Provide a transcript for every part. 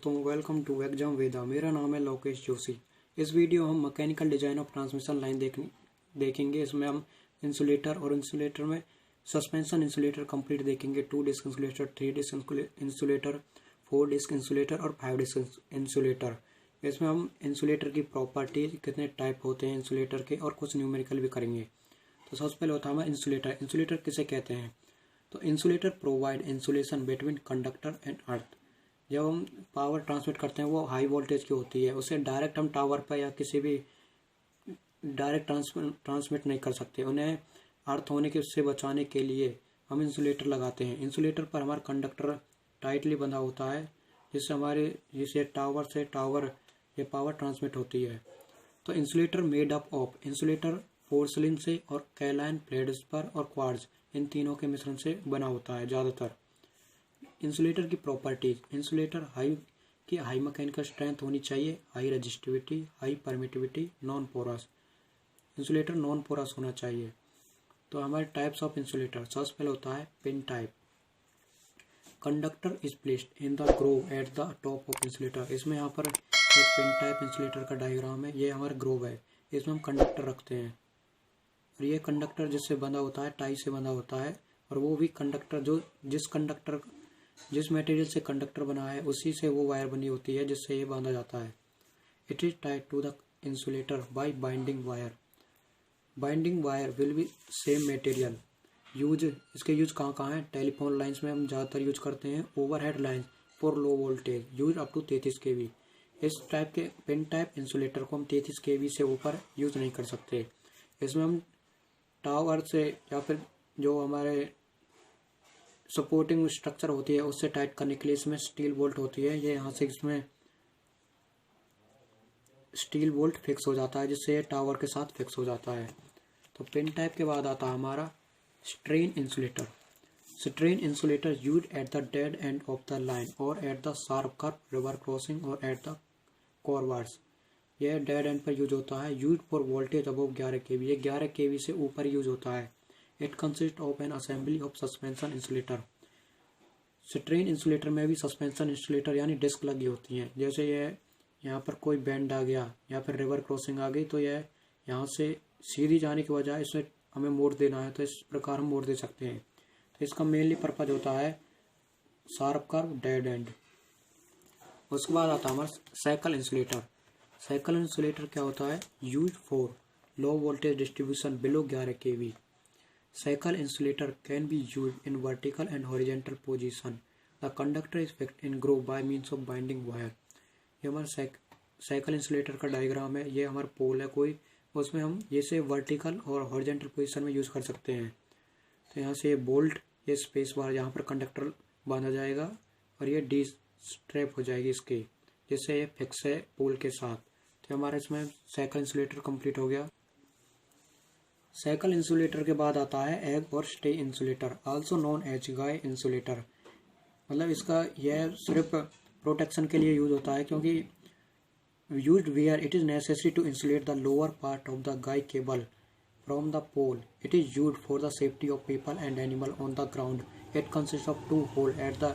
दोस्तों, welcome to exam वेदा। मेरा नाम है लोकेश जोशी। इस वीडियो हम mechanical design of transmission line देखेंगे। इसमें हम इंसुलेटर और इंसुलेटर में सस्पेंशन इंसुलेटर कंप्लीट देखेंगे। 2 disc insulator, 3 disc insulator, 4 disc insulator और 5 डिस्क इंसुलेटर। इसमें हम इंसुलेटर की प्रॉपर्टी, कितने टाइप होते हैं इंसुलेटर के, और कुछ न्यूमेरिकल भी करेंगे। तो सबसे पहले होता है हमारा इंसुलेटर। इंसुलेटर किसे कहते हैं? तो insulator provide insulation between conductor and earth. जब हम पावर ट्रांसमिट करते हैं वो हाई वोल्टेज की होती है, उसे डायरेक्ट हम टावर पर या किसी भी डायरेक्ट ट्रांसमिट नहीं कर सकते। उन्हें अर्थ होने के उससे बचाने के लिए हम इंसुलेटर लगाते हैं। इंसुलेटर पर हमारा कंडक्टर टाइटली बंधा होता है, जिससे टावर से टावर ये पावर ट्रांसमिट होती है। तो insulator made up of insulator porcelain से और कैलाइन फ्लेडस्पर और क्वार्ट्ज, इन तीनों के मिश्रण से बना होता है ज़्यादातर। इंसुलेटर की properties, insulator high mechanical strength होनी चाहिए, high resistivity, high permittivity, non porous. Insulator non porous होना चाहिए। तो हमारे टाइप्स ऑफ इंसुलेटर, सबसे पहले होता है pin type. Conductor is placed in the Grove at the top of insulator. इसमें यहाँ पर एक पिन टाइप इंसुलेटर का डायग्राम है। ये हमारा ग्रोव है, इसमें हम कंडक्टर रखते हैं और ये कंडक्टर जिससे बंधा होता है, टाई से बंधा होता है। और वो भी कंडक्टर जिस मटेरियल से कंडक्टर बना है उसी से वो वायर बनी होती है जिससे ये बांधा जाता है। It is tied to the insulator by binding wire. Binding wire will be same material. इसके यूज कहाँ कहाँ है? टेलीफोन लाइंस में हम ज़्यादातर यूज करते हैं। Overhead lines for low voltage, use up to 33 kV। इस टाइप के पिन टाइप इंसुलेटर को हम 33 kV से ऊपर यूज नहीं कर सकते। इसमें हम टावर से या फिर जो हमारे सपोर्टिंग स्ट्रक्चर होती है उससे टाइट करने के लिए इसमें स्टील बोल्ट होती है। ये यहाँ से इसमें स्टील बोल्ट फिक्स हो जाता है, जिससे ये टावर के साथ फिक्स हो जाता है। तो पिन टाइप के बाद आता है हमारा strain insulator. Strain insulator use at the dead end of the line और at the sharp curve, river crossing और एट द कॉर्वर्ड्स। यह डेड एंड पर यूज होता है। Use for voltage above 11 kV। ये 11 kV से ऊपर यूज होता है। It consist of N assembly of suspension insulator. Strain insulator में भी सस्पेंशन इंसुलेटर यानी डिस्क लगी होती हैं। जैसे ये यहाँ पर कोई बैंड आ गया या फिर रिवर क्रॉसिंग आ गई तो यह यहाँ से सीधी जाने के बजाय इसमें हमें मोड़ देना है, तो इस प्रकार हम मोड़ दे सकते हैं। तो इसका मेनली पर्पज होता है शार्प कर्व, डेड एंड। उसके बाद आता है हमारा साइकिल इंसुलेटर। साइकिल इंसुलेटर क्या होता है? Use for low voltage distribution below 11 kV। Cycle insulator can be used in vertical and horizontal position. The conductor is fixed in groove by means of binding wire. ये हमारा cycle insulator का diagram है। ये हमारा पोल है कोई, उसमें हम जैसे वर्टिकल और हॉरिजॉन्टल पोजीशन में यूज़ कर सकते हैं। तो यहाँ से ये बोल्ट, ये स्पेस बार, यहाँ पर कंडक्टर बांधा जाएगा और ये डी स्ट्रैप हो जाएगी इसकी, जिससे ये फिक्स है पोल के साथ। तो हमारा इसमें साइकिल इंसुलेटर कंप्लीट हो गया। साइकिल इंसुलेटर के बाद आता है एग और stay insulator, also known as guy insulator. मतलब इसका यह सिर्फ प्रोटेक्शन के लिए यूज होता है, क्योंकि used where it is necessary to insulate the lower part of the guy cable from the pole. It is used for the safety of people and animal on the ground. It consist of 2 hole at the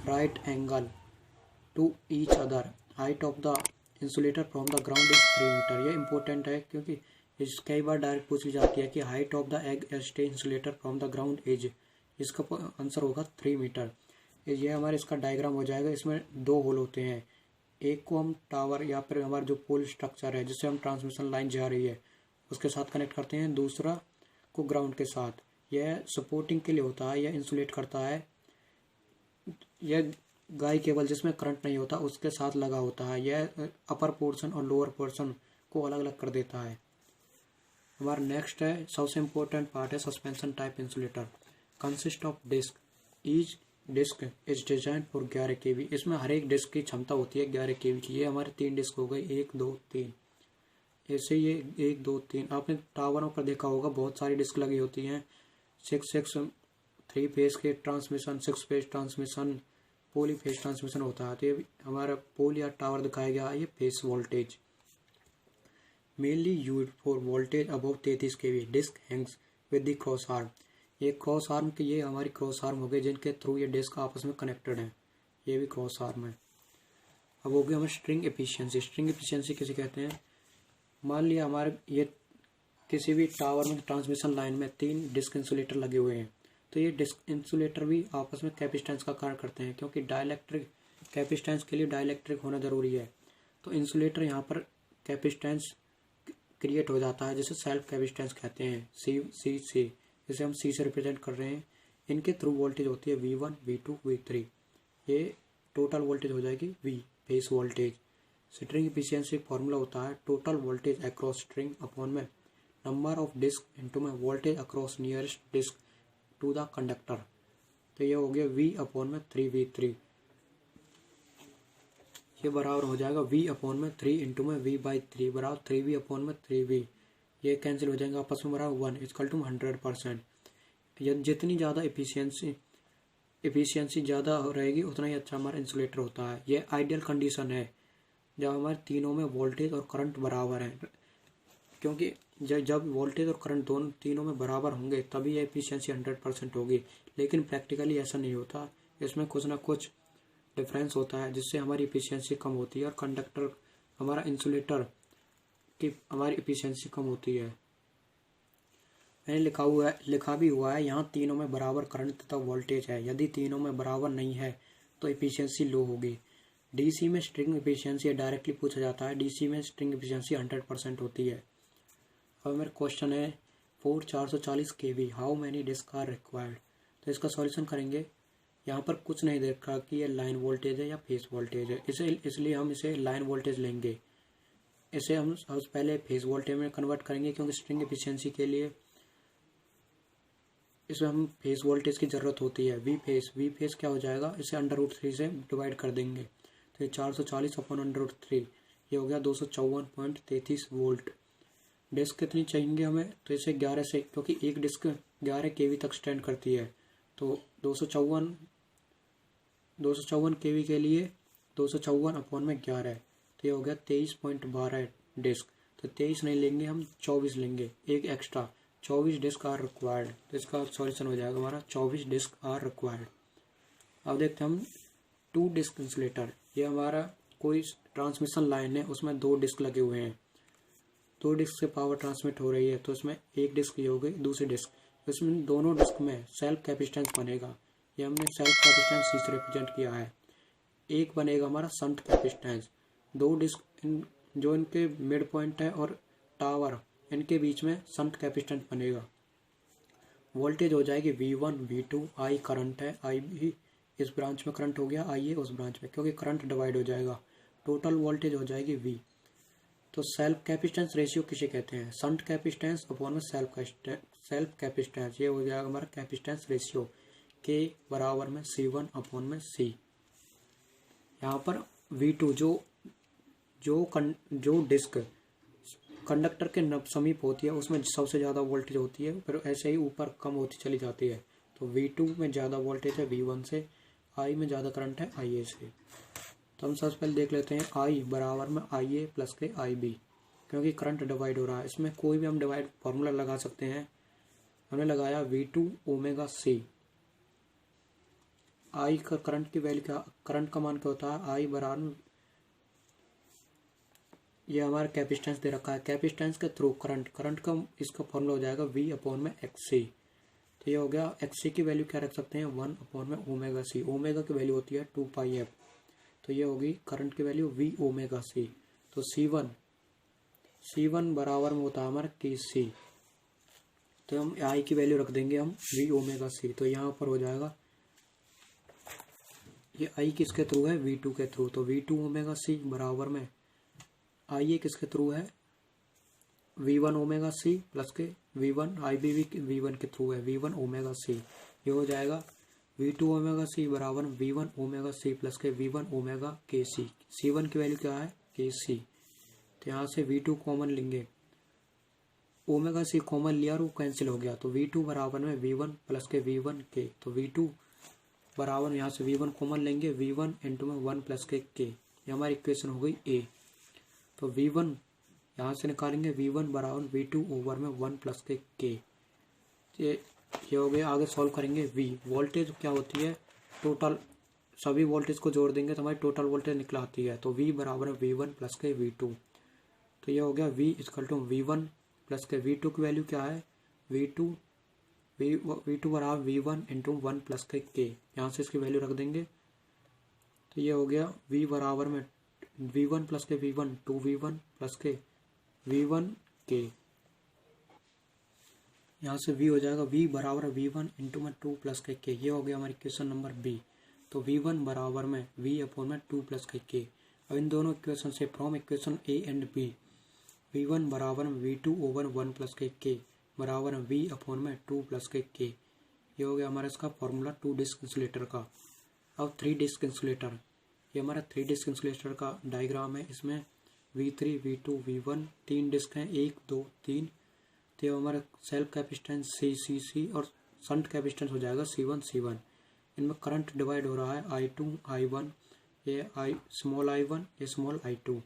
right angle to each other. Height of the insulator from the ground is 3 metre. ये important है क्योंकि कई बार direct पूछी जाती है कि height of the egg stay insulator from the ground is. इसका आंसर होगा 3 मीटर। ये हमारे इसका डायग्राम हो जाएगा। इसमें 2 होल होते हैं, एक को हम टावर या फिर हमारा जो पोल स्ट्रक्चर है जिससे हम ट्रांसमिशन लाइन जा रही है उसके साथ कनेक्ट करते हैं, दूसरा को ग्राउंड के साथ। यह सपोर्टिंग के लिए होता है, यह इंसुलेट करता है। यह गाय केबल जिसमें करंट नहीं होता उसके साथ लगा होता है। यह अपर पोर्शन और लोअर पोर्शन को अलग अलग कर देता है। हमारा नेक्स्ट है, सबसे इम्पोर्टेंट पार्ट है suspension type insulator. Consist of disc. Each disc is design for 11 kV। इसमें हर एक डिस्क की क्षमता होती है 11 kV की। ये हमारे 3 डिस्क हो गए, 1 2 3। ऐसे ये 1 2 3 आपने टावरों पर देखा होगा, बहुत सारी डिस्क लगी होती हैं। 3 फेज के ट्रांसमिशन, 6 फेज ट्रांसमिशन, पोली फेज ट्रांसमिशन होता है। तो ये हमारा पोल या टावर दिखाया गया है, ये phase voltage. Mainly use for voltage above 33 kV। Disc hangs with the cross arm. ये क्रॉस आर्म के, ये हमारी क्रॉस आर्म हो गए जिनके थ्रू ये डिस्क आपस में कनेक्टेड है। ये भी क्रॉस आर्म है। अब हो गया हमारी स्ट्रिंग एफिशिएंसी। स्ट्रिंग एफिशिएंसी किसे कहते हैं? मान लिया हमारे ये किसी भी टावर में ट्रांसमिशन लाइन में 3 डिस्क इंसुलेटर लगे हुए हैं, तो ये डिस्क इंसुलेटर भी आपस में कैपेसिटेंस का कार्य करते हैं, क्योंकि डाइलेक्ट्रिक कैपेसिटेंस के लिए डाइलेक्ट्रिक होना जरूरी है। तो इंसुलेटर यहाँ पर कैपेसिटेंस क्रिएट हो जाता है, जिसे सेल्फ कैपेसिटेंस कहते हैं, सी जिसे हम सी से रिप्रेजेंट कर रहे हैं। इनके थ्रू वोल्टेज होती है V1, V2, V3। ये टोटल वोल्टेज हो जाएगी V, phase voltage. String efficiency formula होता है total voltage across string upon में नंबर ऑफ डिस्क इनटू में voltage across nearest disc to the conductor. तो ये हो गया V अपॉन में 3V3। ये बराबर हो जाएगा V अपॉन में 3 इंटू में V/3 बराबर 3V अपॉन में 3V। ये कैंसिल हो जाएंगे आपस में, बराबर 1 इक्वल टू 100%। जितनी ज़्यादा एफिशिएंसी ज़्यादा रहेगी उतना ही अच्छा हमारा इंसुलेटर होता है। ये आइडियल कंडीशन है जब हमारे तीनों में वोल्टेज और करंट बराबर हैं, क्योंकि जब वोल्टेज और करंट तीनों में बराबर होंगे तभी ये एफिशिएंसी 100% होगी। लेकिन प्रैक्टिकली ऐसा नहीं होता, इसमें कुछ ना कुछ डिफरेंस होता है जिससे हमारी एफिशिएंसी कम होती है और कंडक्टर हमारा इंसुलेटर की हमारी एफिशिएंसी कम होती है। मैंने लिखा भी हुआ है यहाँ तीनों में बराबर करंट तथा वोल्टेज है। यदि तीनों में बराबर नहीं है तो एफिशिएंसी लो होगी। डीसी में स्ट्रिंग एफिशिएंसी डायरेक्टली पूछा जाता है। डीसी में स्ट्रिंग एफिशिएंसी 100% होती है। अब मेरा क्वेश्चन है 440 kV how many disc are required. तो इसका सॉल्यूशन करेंगे। यहाँ पर कुछ नहीं देख रहा कि ये लाइन वोल्टेज है या फेस वोल्टेज है, इसलिए हम इसे लाइन वोल्टेज लेंगे। इसे हम पहले फेस वोल्टेज में कन्वर्ट करेंगे, क्योंकि स्ट्रिंग एफिशिएंसी के लिए इसमें हम फेस वोल्टेज की ज़रूरत होती है। वी फेस क्या हो जाएगा, इसे √3 से डिवाइड कर देंगे तो ये 440 अपॉन √3 ये हो गया 254.33 वोल्ट। डिस्क कितनी चाहिए हमें, तो इसे 11 से, क्योंकि एक डिस्क 11 kV तक स्टैंड करती है, तो 254 kV के लिए 254 अपॉन में 11 तो ये हो गया 23.12 डिस्क। तो 23 नहीं लेंगे हम, 24 लेंगे, एक एक्स्ट्रा 24 डिस्क आर रिक्वायर्ड। तो इसका सॉल्यूशन हो जाएगा हमारा 24 डिस्क आर रिक्वायर्ड। अब देखते हैं हम 2 डिस्क इंसुलेटर। ये हमारा कोई ट्रांसमिशन लाइन है, उसमें 2 डिस्क लगे हुए हैं, 2 डिस्क से पावर ट्रांसमिट हो रही है, तो इसमें एक डिस्क ये हो गई, दूसरी डिस्क, इसमें दोनों डिस्क में सेल्फ कैपेसिटेंस बनेगा। ये हमने सेल्फ कैपेसिटेंस सी से रिप्रेजेंट किया है। एक बनेगा हमारा शंट कैपेसिटेंस। 2 डिस्क जो इनके मिड पॉइंट है और टावर इनके बीच में शंट कैपेसिटेंस बनेगा। वोल्टेज हो जाएगी V1 V2, I करंट है, I भी इस ब्रांच में करंट हो गया, I ये उस ब्रांच में, क्योंकि करंट डिवाइड हो जाएगा। टोटल वोल्टेज हो जाएगी V। तो सेल्फ कैपेसिटेंस रेशियो किसे कहते हैं, शंट कैपेसिटेंस अपॉन में सेल्फ कैपेसिटेंस। ये हो जाएगा हमारा कैपेसिटेंस रेशियो K बराबर में C1 अपॉन में C। यहाँ पर V2 जो डिस्क कंडक्टर के समीप होती है उसमें सबसे ज़्यादा वोल्टेज होती है, फिर ऐसे ही ऊपर कम होती चली जाती है। तो V2 में ज़्यादा वोल्टेज है V1 से, I में ज़्यादा करंट है IA से। तो हम सबसे पहले देख लेते हैं I बराबर में IA प्लस के IB, क्योंकि करंट डिवाइड हो रहा है। इसमें कोई भी हम डिवाइड फार्मूला लगा सकते हैं। हमने लगाया V2 ओमेगा C। I का करंट की वैल्यू क्या, करंट का मान क्या होता है, I बराबर, ये हमारा कैपेसिटेंस दे रखा है, कैपेसिटेंस के थ्रू करंट का इसका फॉर्मूला हो जाएगा V अपॉन में XC। तो ये हो गया, XC की वैल्यू क्या रख सकते हैं, 1 अपॉन में ओमेगा C। ओमेगा की वैल्यू होती है 2πf, तो ये होगी करंट की वैल्यू V ओमेगा C। तो C1 बराबर में होता है हमारा KC। तो हम I की वैल्यू रख देंगे हम V ओमेगा C। तो यहाँ पर हो जाएगा, ये I किसके थ्रू है, V2 के थ्रू, तो V2 ओमेगा C बराबर में IA किसके थ्रू है, V1 ओमेगा C प्लस के V1 IB भी V1 के थ्रू है, V1 ओमेगा C। ये हो जाएगा V2 ओमेगा C बराबर V1 ओमेगा C प्लस के V1 ओमेगा KC। C1 की वैल्यू क्या है, KC। तो यहाँ से V2 कॉमन लेंगे, ओमेगा C कॉमन लिया और वो कैंसिल हो गया, तो V2 बराबर में V1 प्लस के V1 K। तो V2 बराबर यहाँ से V1 कॉमन लेंगे, V1 इंटू में 1 प्लस के K। ये हमारी इक्वेशन हो गई A। तो V1 यहाँ से निकालेंगे, V1 बराबर V2 ओवर में 1 प्लस के K। ये हो गया। आगे सॉल्व करेंगे V। वोल्टेज क्या होती है, टोटल सभी वोल्टेज को जोड़ देंगे तो हमारी टोटल वोल्टेज निकल आती है। तो V बराबर है V1 प्लस के V2। तो ये हो गया V equal to V1 plus के V2 की वैल्यू क्या है, V2 बराबर V1 इंटू 1 प्लस के K। यहाँ से इसकी वैल्यू रख देंगे तो ये हो गया V बराबर में V1 प्लस के V1 2V1 प्लस के V1 K। यहाँ से V हो जाएगा V बराबर V1 इंटू में 2 प्लस के K। ये हो गया हमारी इक्वेशन नंबर B। तो V1 बराबर में V अपॉन में 2 प्लस के K। अब इन दोनों इक्वेशन से from equation A and B V1 बराबर में V2 ओवर 1 प्लस के K बराबर में V अपॉन में 2 प्लस के K। ये हो गया हमारा इसका फॉर्मूला 2 डिस्क इंसुलेटर का। अब 3 डिस्क इंसुलेटर, ये हमारा 3 डिस्क इंसुलेटर का डायग्राम है। इसमें V3 V2 V1 3 डिस्क हैं, 1 2 3। तो हमारा सेल्फ कैपेसिटेंस C और शंट कैपेसिटेंस हो जाएगा C1। इनमें करंट डिवाइड हो रहा है I2 I1, ये स्मॉल I1 ये स्मॉल I2,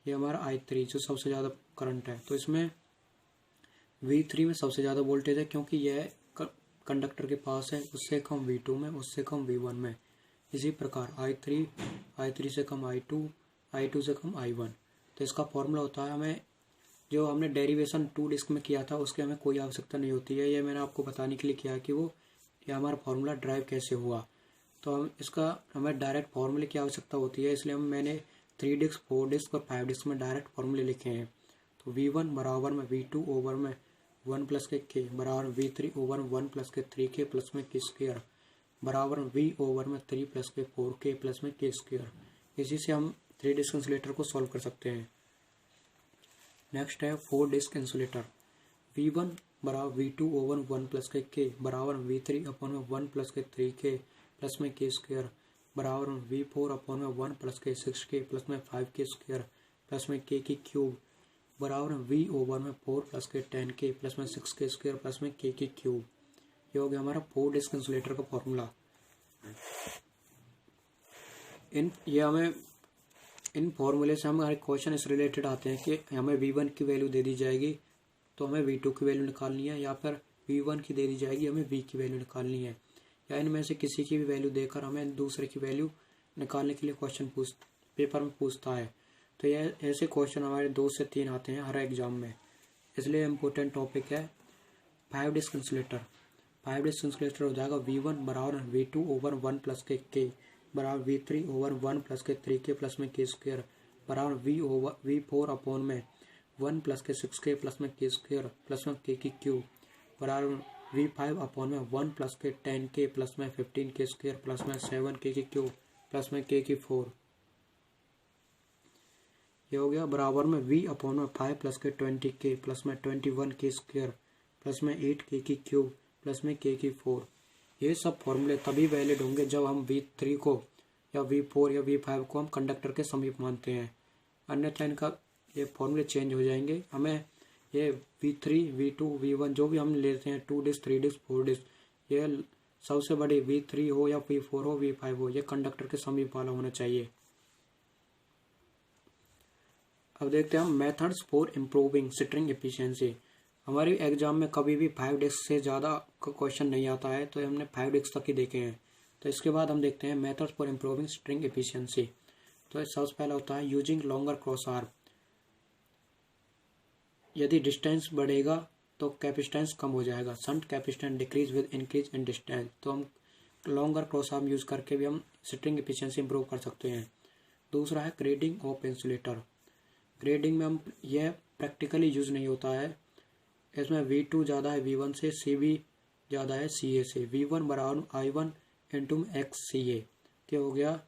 ये हमारा I3 जो सबसे ज़्यादा करंट है। तो इसमें V3 में सबसे ज़्यादा वोल्टेज है क्योंकि यह कंडक्टर के पास है, उससे कम V2 में, उससे कम V1 में। इसी प्रकार I3 से कम I2 से कम I1। तो इसका फॉर्मूला होता है, हमें जो हमने डेरिवेशन 2 डिस्क में किया था उसकी हमें कोई आवश्यकता नहीं होती है। ये मैंने आपको बताने के लिए किया है कि वो ये हमारा फॉर्मूला ड्राइव कैसे हुआ। तो हमें डायरेक्ट फॉर्मूले की आवश्यकता होती है, इसलिए मैंने 3 डिस्क 4 डिस्क और 5 डिस्क में डायरेक्ट फॉर्मूले लिखे हैं। तो V1 बराबर में V2 ओवर में 1 प्लस के K बराबर V3 ओवर 1 प्लस के 3K प्लस में K स्क्वायर बराबर V ओवर में 3 प्लस के 4K प्लस में K स्क्वायर। इसी से हम 3 डिस्क इंसुलेटर को सॉल्व कर सकते हैं। नेक्स्ट है 4 डिस्क इंसुलेटर। V1 बराबर V2 ओवर 1 प्लस के K बराबर V3 अपॉन में 1 प्लस के 3K प्लस में K स्क्वायर बराबर V4 अपॉन में 1 प्लस के 6K प्लस में 5K स्क्वायर प्लस में K की क्यूब बराबर V ओवर में 4 प्लस के 10K प्लस में 6K स्क्वायर प्लस में K की क्यूब। ये हो गया हमारा 4 डिस्क इंसुलेटर का फॉर्मूला। इन फॉर्मूले से हमारे क्वेश्चन इस रिलेटेड आते हैं कि हमें V1 की वैल्यू दे दी जाएगी तो हमें V2 की वैल्यू निकालनी है, या फिर V1 की दे दी जाएगी हमें V की वैल्यू निकालनी है, या इनमें से किसी की भी वैल्यू देकर हमें दूसरे की वैल्यू निकालने के लिए क्वेश्चन पेपर में पूछता है। तो यह ऐसे क्वेश्चन हमारे 2 से 3 आते हैं हर एग्जाम में, इसलिए इम्पोर्टेंट टॉपिक है 5 डिस्क इंसुलेटर। 5 डिस्क इंसुलेटर हो जाएगा V1 बराबर V2 ओवर 1 प्लस के K बराबर V3 ओवर 1 प्लस के 3K प्लस में K स्क्वायर बराबर V4 अपॉन में 1 प्लस के 6K प्लस में K स्क्वायर प्लस में K की क्यूब बराबर V5 अपॉन में 1 प्लस के 10K प्लस में 15K स्क्वायर प्लस में 7K की क्यूब प्लस में K की 4। ये हो गया बराबर में V अपॉन में 5 प्लस के 20K प्लस में 21K स्क्वायर प्लस में 8K की क्यूब प्लस में K की 4। ये सब फॉर्मूले तभी वैलिड होंगे जब हम V3 को या V4 या V5 को हम कंडक्टर के समीप मानते हैं, अन्यथा इनका ये फॉर्मूले चेंज हो जाएंगे। हमें ये V3 V2 V1 जो भी हम लेते हैं 2 डिस्क 3 डिस्क 4 डिस्क, ये सबसे बड़ी V3 हो या V4 हो V5 हो, ये कंडक्टर के समीप वाला होना चाहिए। अब देखते हैं हम methods for improving string efficiency. हमारे एग्जाम में कभी भी 5 डिस्क से ज़्यादा का क्वेश्चन नहीं आता है, तो हमने 5 डिस्क तक ही देखे हैं। तो इसके बाद हम देखते हैं methods for improving string efficiency. तो सबसे पहला होता है यूजिंग लॉन्गर क्रॉस आर्म। यदि डिस्टेंस बढ़ेगा तो कैपेसिटेंस कम हो जाएगा। Shunt capacitance decrease with increase in distance. तो हम लॉन्गर क्रॉस आर्म यूज करके भी हम स्ट्रिंग एफिशिएंसी इंप्रूव कर सकते हैं। दूसरा है ग्रेडिंग ऑफ इंसुलेटर। ग्रेडिंग में हम यह प्रैक्टिकली यूज नहीं होता है, इसमें V2 ज़्यादा है V1 से, CV ज़्यादा है CA से। V1 बराबर I1 इंटू XCA। क्या हो गया,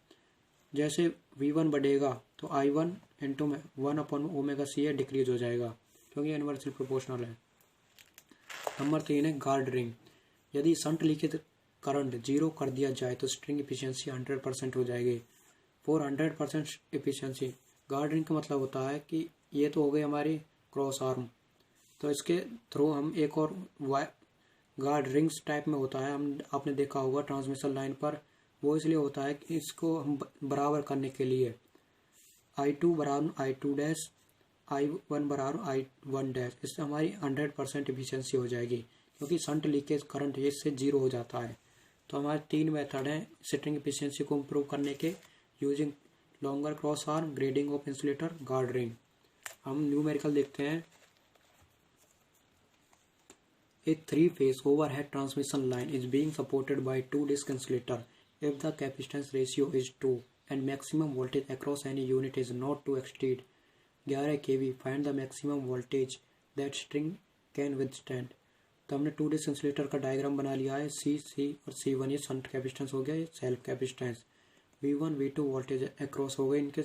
जैसे V1 बढ़ेगा तो I1 इंटू में 1 अपॉन ओमेगा CA डिक्रीज हो जाएगा क्योंकि इनवर्सली प्रोपोर्शनल है। नंबर 3 है गार्ड रिंग। यदि शंट लीकेज करंट 0 कर दिया जाए तो स्ट्रिंग एफिशिएंसी 100% हो जाएगी। 400% एफिशिएंसी। गार्ड रिंग का मतलब होता है कि ये तो हो गई हमारी क्रॉस आर्म, तो इसके थ्रू हम एक और गार्ड रिंग्स टाइप में होता है, हम आपने देखा होगा ट्रांसमिशन लाइन पर। वो इसलिए होता है कि इसको हम बराबर करने के लिए I2 बराबर I2 डैश I1 बराबर I1 डैश, इससे हमारी 100% एफिशिएंसी हो जाएगी क्योंकि शंट लीकेज करंट इससे 0 हो जाता है। तो हमारे 3 मेथड हैं स्ट्रिंग एफिशिएंसी को इम्प्रूव करने के, using longer cross arm, grading of insulator, guard ring. हम न्यूमेरिकल देखते हैं। A 3-phase overhead transmission line is being supported by 2-disc insulator. If the capacitance ratio is 2 and maximum voltage across any unit is not to exceed 11 kV, find the maximum voltage that string can withstand. तो हमने 2-disc insulator का diagram बना लिया है। सी और C1 ये shunt capacitance हो गया, ये self capacitance. V1 V2 voltage across हो गए इनके,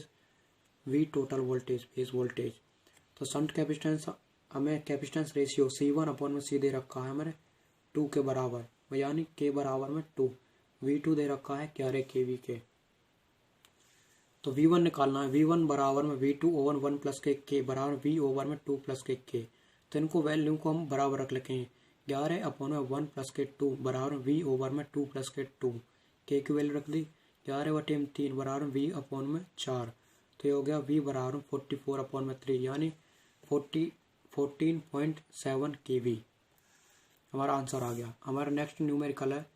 V total voltage, phase voltage. तो शंट कैपेसिटेंस हमें कैपेसिटेंस रेशियो C1 अपॉन में C दे रखा है हमारे 2 के बराबर, यानी K बराबर में 2। V2 दे रखा है 11 kV के। तो V1 निकालना है। V1 बराबर में V2 ओवर 1 प्लस के K बराबर V ओवर में 2 प्लस के K। तो इनको वैल्यू को हम बराबर रख लेते हैं। 11 अपॉन में 1 प्लस के 2 बराबर V ओवर में 2 प्लस के 2। K की वैल्यू रख दी 11/3 बराबर V अपॉन में 4। तो ये हो गया V बराबर 44 अपॉन में 3, यानी 14.7 kV हमारा आंसर आ गया। हमारा नेक्स्ट न्यूमेरिकल है।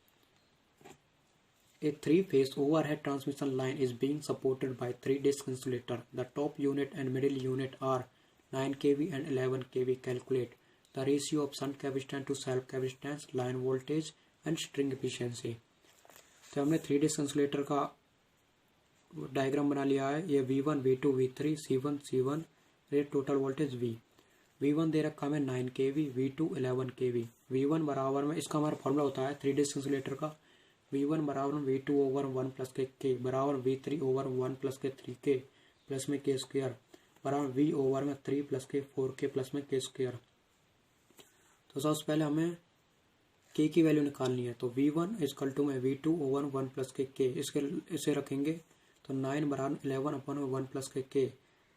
A 3-phase overhead transmission line is being supported by 3-disc insulator. The top unit and middle unit are 9 kV and 11 kV. Calculate the ratio of shunt capacitance to self capacitance, line voltage and string efficiency. तो हमने 3-disc insulator का diagram बना लिया है। ये V1 V2 V3 C1 rate total voltage V। V1 दे रखा हमें 9 kV, V2 11 kV। V1 बराबर में, इसका हमारा फॉर्मूला होता है 3-disc इंसुलेटर का, V1 बराबर V2 ओवर 1 प्लस के K बराबर V3 ओवर 1 प्लस के 3K प्लस में K स्क्वायर बराबर V ओवर में 3 प्लस के 4K प्लस में K स्क्वायर। तो सबसे पहले हमें K की वैल्यू निकालनी है। तो V1 इजकल टू में V2 ओवर 1 प्लस के K, इसे रखेंगे तो 9 बराबर 11 अपॉन 1 प्लस के K।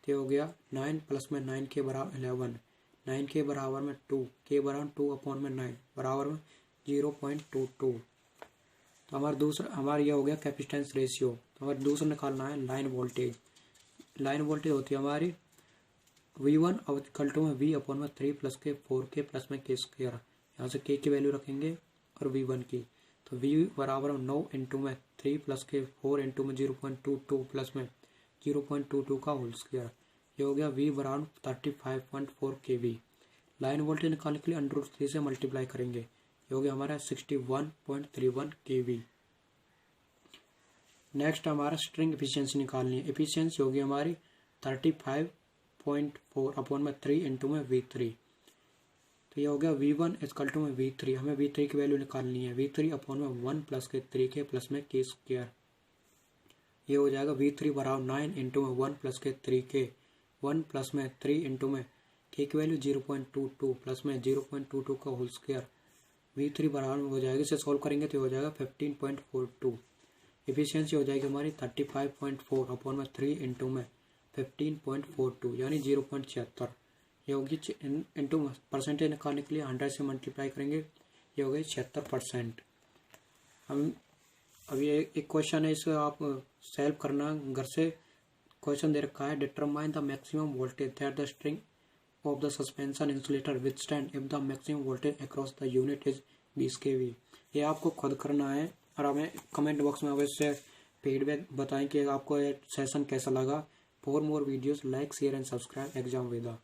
तो हो गया 9 प्लस में 9 के बराबर 11, 9 के बराबर में 2, के बराबर 2 अपॉन में 9 बराबर में 0.22। तो हमारा यह हो गया कैपेसिटेंस रेशियो। तो हमारे दूसरा निकालना है लाइन वोल्टेज। लाइन वोल्टेज होती है हमारी V1 इक्वल टू में V अपॉन में 3 प्लस के 4K प्लस में K स्क्वायर। यहाँ से K की वैल्यू रखेंगे और V1 की, तो V बराबर 9 इंटू में 3 प्लस के 4 इंटू में 0.22 प्लस में 0.22 का होल स्क्वायर। ये हो गया V बराबर 35.4 kV। लाइन वोल्टेज निकालने के लिए √3 से मल्टीप्लाई करेंगे। ये हो गया हमारा 61.31 kV। नेक्स्ट हमारा स्ट्रिंग एफिशिएंसी निकालनी है। एफिशिएंसी होगी हमारी 35.4 अपॉन में 3 इंटू में V3। तो ये हो गया V1 इक्वल टू में V3, हमें V3 की वैल्यू निकालनी है। V3 अपॉन में 1 प्लस के 3K प्लस में K स्क्वायर। ये हो जाएगा V3 बराबर 9 इंटू में 1 प्लस के 3K, 1 प्लस में 3 इंटू में K की वैल्यू 0.22 प्लस में 0.22 का होल स्क्वायर। V3 बराबर हो जाएगा, इसे सॉल्व करेंगे तो हो जाएगा 15.42। एफिशिएंसी हो जाएगी हमारी 35.4 अपॉन में 3 इंटू में 15.42 यानी 0.76। ये होगी इंटू परसेंटेज निकालने के लिए 100 से मल्टीप्लाई करेंगे, ये हो गई 76%। हम अभी एक क्वेश्चन है, इसे आप सॉल्व करना घर से। क्वेश्चन दे रखा है, determine the maximum voltage that the string of the suspension insulator withstand if the maximum voltage across the unit is 20 kV। ये आपको खुद करना है और हमें कमेंट बॉक्स में अवश्य फीडबैक बताएं कि आपको ये सेशन कैसा लगा। For more videos like share and subscribe exam Veda.